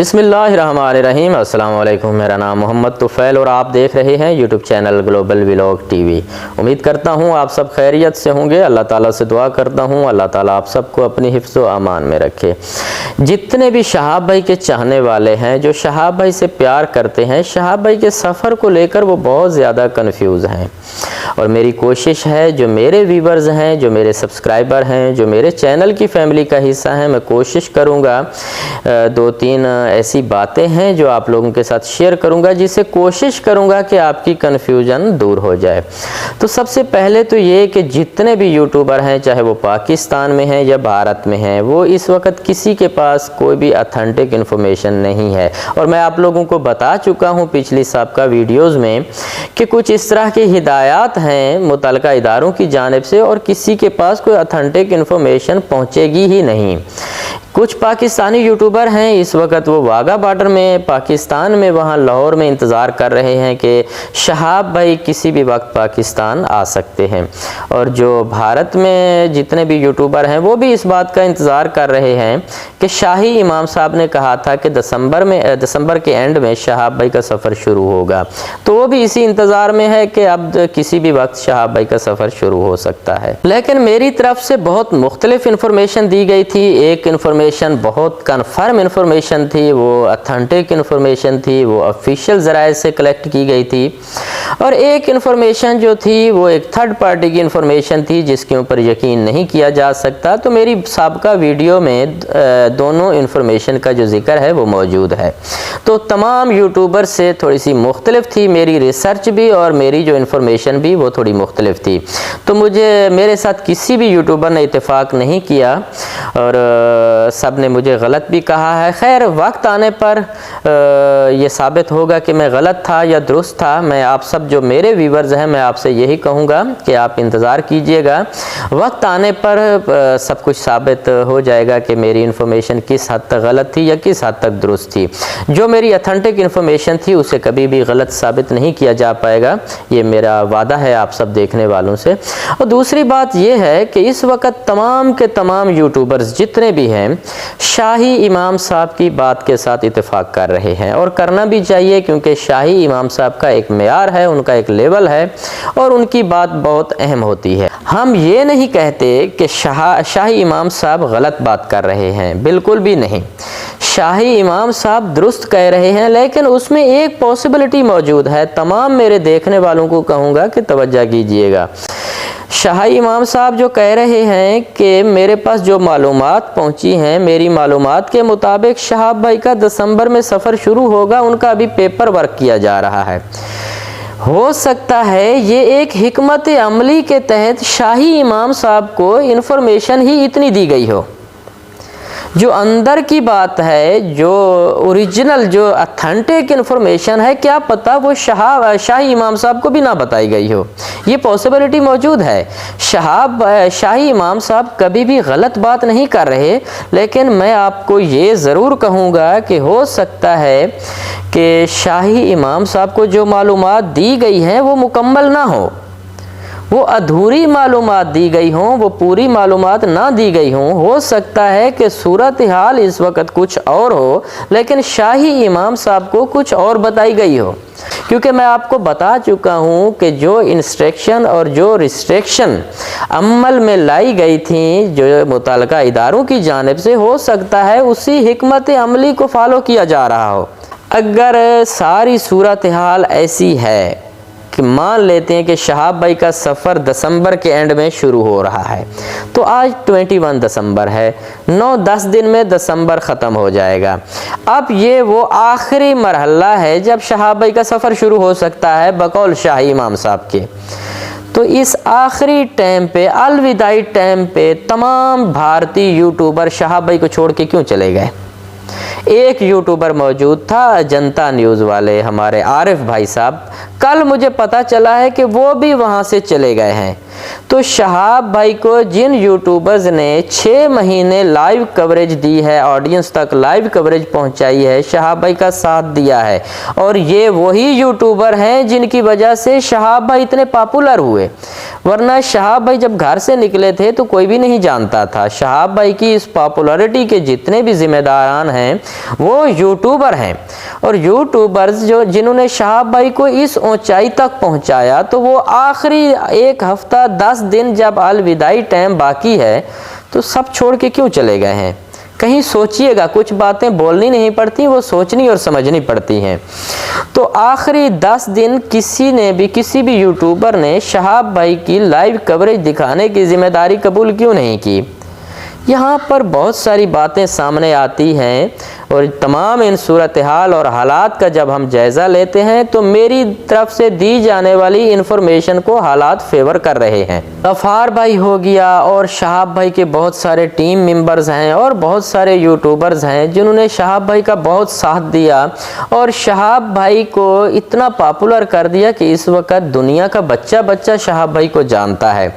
बिस्मिल्लाहिर्रहमानिर्रहीम। अस्सलाम वालेकुम। मेरा नाम मोहम्मद तुफ़ैल और आप देख रहे हैं YouTube channel global vlog TV. उम्मीद करता हूँ आप सब खैरियत से होंगे। अल्लाह ताला से दुआ करता हूँ अल्लाह ताला आप सबको अपनी हिफ्ज़ व अमान में रखे। जितने भी शहाब भाई के चाहने वाले हैं, जो शहाब भाई से प्यार करते हैं, शहाब भाई के सफ़र को लेकर वो बहुत ज़्यादा कन्फ्यूज़ हैं और मेरी कोशिश है, जो मेरे व्यूवर्स हैं, जो मेरे सब्सक्राइबर हैं, जो मेरे चैनल की फैमिली का हिस्सा हैं, मैं कोशिश करूँगा दो तीन ऐसी बातें हैं जो आप लोगों के साथ शेयर करूंगा, जिससे कोशिश करूंगा कि आपकी कन्फ्यूजन दूर हो जाए। तो सबसे पहले तो ये कि जितने भी यूट्यूबर हैं, चाहे वो पाकिस्तान में हैं या भारत में हैं, वो इस वक्त किसी के पास कोई भी ऑथेंटिक इन्फॉर्मेशन नहीं है। और मैं आप लोगों को बता चुका हूँ पिछली सबका वीडियोज़ में कि कुछ इस तरह की हिदायत हैं मुतल्लिका इदारों की जानिब से और किसी के पास कोई ऑथेंटिक इन्फॉर्मेशन पहुँचेगी ही नहीं। कुछ पाकिस्तानी यूट्यूबर हैं, इस वक्त वो वाघा बॉर्डर में पाकिस्तान में, वहाँ लाहौर में इंतज़ार कर रहे हैं कि शहाब भाई किसी भी वक्त पाकिस्तान आ सकते हैं। और जो भारत में जितने भी यूट्यूबर हैं वो भी इस बात का इंतज़ार कर रहे हैं कि शाही इमाम साहब ने कहा था कि दिसंबर के एंड में शहाब भाई का सफ़र शुरू होगा, तो वो भी इसी इंतज़ार में है कि अब किसी भी वक्त शहाब भाई का सफ़र शुरू हो सकता है। लेकिन मेरी तरफ से बहुत मुख्तलिफ इन्फॉर्मेशन दी गई थी। एक इन्फॉर्मेशन बहुत कन्फर्म इन्फॉर्मेशन थी, वो अथेंटिक इन्फॉर्मेशन थी, वो ऑफिशियल ज़राए से कलेक्ट की गई थी। और एक इन्फॉर्मेशन जो थी वो एक थर्ड पार्टी की इन्फॉर्मेशन थी जिसके ऊपर यकीन नहीं किया जा सकता। तो मेरी साबिक़ा वीडियो में दोनों इन्फॉर्मेशन का जो जिक्र है वो मौजूद है। तो तमाम यूट्यूबर से थोड़ी सी मुख्तलिफ थी मेरी रिसर्च भी और मेरी जो इन्फॉर्मेशन भी वो थोड़ी मुख्तलिफ थी। तो मेरे साथ किसी भी यूट्यूबर ने इत्तेफाक नहीं किया और सब ने मुझे गलत भी कहा है। खैर, वक्त आने पर ये साबित होगा कि मैं गलत था या दुरुस्त था। मैं आप सब जो मेरे व्यूवर्स हैं, मैं आपसे यही कहूँगा कि आप इंतज़ार कीजिएगा। वक्त आने पर सब कुछ साबित हो जाएगा कि मेरी इन्फॉर्मेशन किस हद तक गलत थी या किस हद तक दुरुस्त थी। जो मेरी अथेंटिक इन्फॉर्मेशन थी उसे कभी भी गलत साबित नहीं किया जा पाएगा, ये मेरा वादा है आप सब देखने वालों से। और दूसरी बात यह है कि इस वक्त तमाम के तमाम यूट्यूबर्स जितने भी हैं शाही इमाम साहब की बात के साथ इत्तेफाक कर रहे हैं और करना भी चाहिए, क्योंकि शाही इमाम साहब का एक मेयार है, उनका एक लेवल है और उनकी बात बहुत अहम होती है। हम ये नहीं कहते कि शाही इमाम साहब गलत बात कर रहे हैं, बिल्कुल भी नहीं। शाही इमाम साहब दुरुस्त कह रहे हैं, लेकिन उसमें एक पॉसिबिलिटी मौजूद है। तमाम मेरे देखने वालों को कहूँगा कि तवज्जो कीजिएगा। शाही इमाम साहब जो कह रहे हैं कि मेरे पास जो मालूमात पहुंची हैं, मेरी मालूमात के मुताबिक शहाब भाई का दिसंबर में सफ़र शुरू होगा, उनका अभी पेपर वर्क किया जा रहा है। हो सकता है ये एक हिकमत अमली के तहत शाही इमाम साहब को इन्फॉर्मेशन ही इतनी दी गई हो। जो अंदर की बात है, जो ओरिजिनल, जो अथेंटिक इन्फॉर्मेशन है, क्या पता वो शाही इमाम साहब को भी ना बताई गई हो। ये पॉसिबिलिटी मौजूद है। शाही इमाम साहब कभी भी गलत बात नहीं कर रहे, लेकिन मैं आपको ये ज़रूर कहूँगा कि हो सकता है कि शाही इमाम साहब को जो मालूमात दी गई हैं वो मुकम्मल ना हो, वो अधूरी मालूमात दी गई हों, वो पूरी मालूमात ना दी गई हों। हो सकता है कि सूरत हाल इस वक्त कुछ और हो, लेकिन शाही इमाम साहब को कुछ और बताई गई हो। क्योंकि मैं आपको बता चुका हूँ कि जो इंस्ट्रक्शन और जो रिस्ट्रिक्शन अमल में लाई गई थी जो मुतल्लिका इदारों की जानिब से, हो सकता है उसी हिकमत अमली को फॉलो किया जा रहा हो। अगर सारी सूरत हाल ऐसी है कि मान लेते हैं कि शहाब भाई का सफ़र दिसंबर के एंड में शुरू हो रहा है, तो आज 21 दिसंबर है, 9-10 दिन में दिसंबर ख़त्म हो जाएगा। अब ये वो आखिरी मरहला है जब शहाब भाई का सफ़र शुरू हो सकता है बकौल शाही इमाम साहब के। तो इस आखिरी टाइम पे, अलविदाई टाइम पे, तमाम भारतीय यूट्यूबर शहाब भाई को छोड़ के क्यों चले गए? एक यूट्यूबर मौजूद था, जनता न्यूज़ वाले, हमारे आरिफ भाई साहब, कल मुझे पता चला है कि वो भी वहाँ से चले गए हैं। तो शहाब भाई को जिन यूट्यूबर्स ने 6 महीने लाइव कवरेज दी है, ऑडियंस तक लाइव कवरेज पहुंचाई है, शहाब भाई का साथ दिया है, और ये वही यूट्यूबर हैं जिनकी वजह से शहाब भाई इतने पॉपुलर हुए। वरना शहाब भाई जब घर से निकले थे तो कोई भी नहीं जानता था। शहाब भाई की इस पॉपुलैरिटी के जितने भी जिम्मेदारान हैं वो यूट्यूबर हैं, और यूट्यूबर्स जिन्होंने शहाब भाई को इस ऊंचाई तक पहुंचाया, तो वो आखिरी 1 हफ्ता 10 दिन जब अलविदाई टाइम बाकी है तो सब छोड़ के क्यों चले गए हैं? कहीं सोचिएगा, कुछ बातें बोलनी नहीं पड़ती, वो सोचनी और समझनी पड़ती हैं। तो आखिरी 10 दिन किसी भी यूट्यूबर ने शहाब भाई की लाइव कवरेज दिखाने की जिम्मेदारी कबूल क्यों नहीं की? यहाँ पर बहुत सारी बातें सामने आती हैं, और तमाम इन सूरत हाल और हालात का जब हम जायज़ा लेते हैं तो मेरी तरफ से दी जाने वाली इन्फॉर्मेशन को हालात फेवर कर रहे हैं। गफ़ार भाई हो गया, और शहाब भाई के बहुत सारे टीम मेंबर्स हैं, और बहुत सारे यूट्यूबर्स हैं जिन्होंने शहाब भाई का बहुत साथ दिया और शहाब भाई को इतना पॉपुलर कर दिया कि इस वक्त दुनिया का बच्चा बच्चा शहाब भाई को जानता है।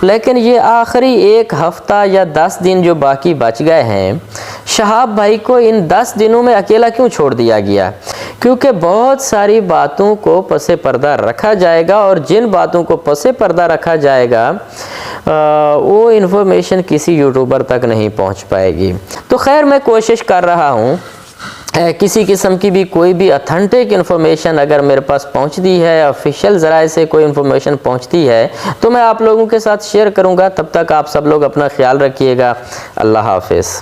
लेकिन ये आखिरी 1 हफ्ता या 10 दिन जो बाकी बच गए हैं, शहाब भाई को इन 10 दिनों में अकेला क्यों छोड़ दिया गया? क्योंकि बहुत सारी बातों को पसे पर्दा रखा जाएगा, और जिन बातों को पसे पर्दा रखा जाएगा वो इन्फॉर्मेशन किसी यूट्यूबर तक नहीं पहुंच पाएगी। तो खैर, मैं कोशिश कर रहा हूं किसी किस्म की भी कोई भी ऑथेंटिक इन्फॉर्मेशन अगर मेरे पास पहुंचती है, ऑफिशियल ज़राए से कोई इन्फॉर्मेशन पहुंचती है, तो मैं आप लोगों के साथ शेयर करूंगा। तब तक आप सब लोग अपना ख्याल रखिएगा। अल्लाह हाफिज़।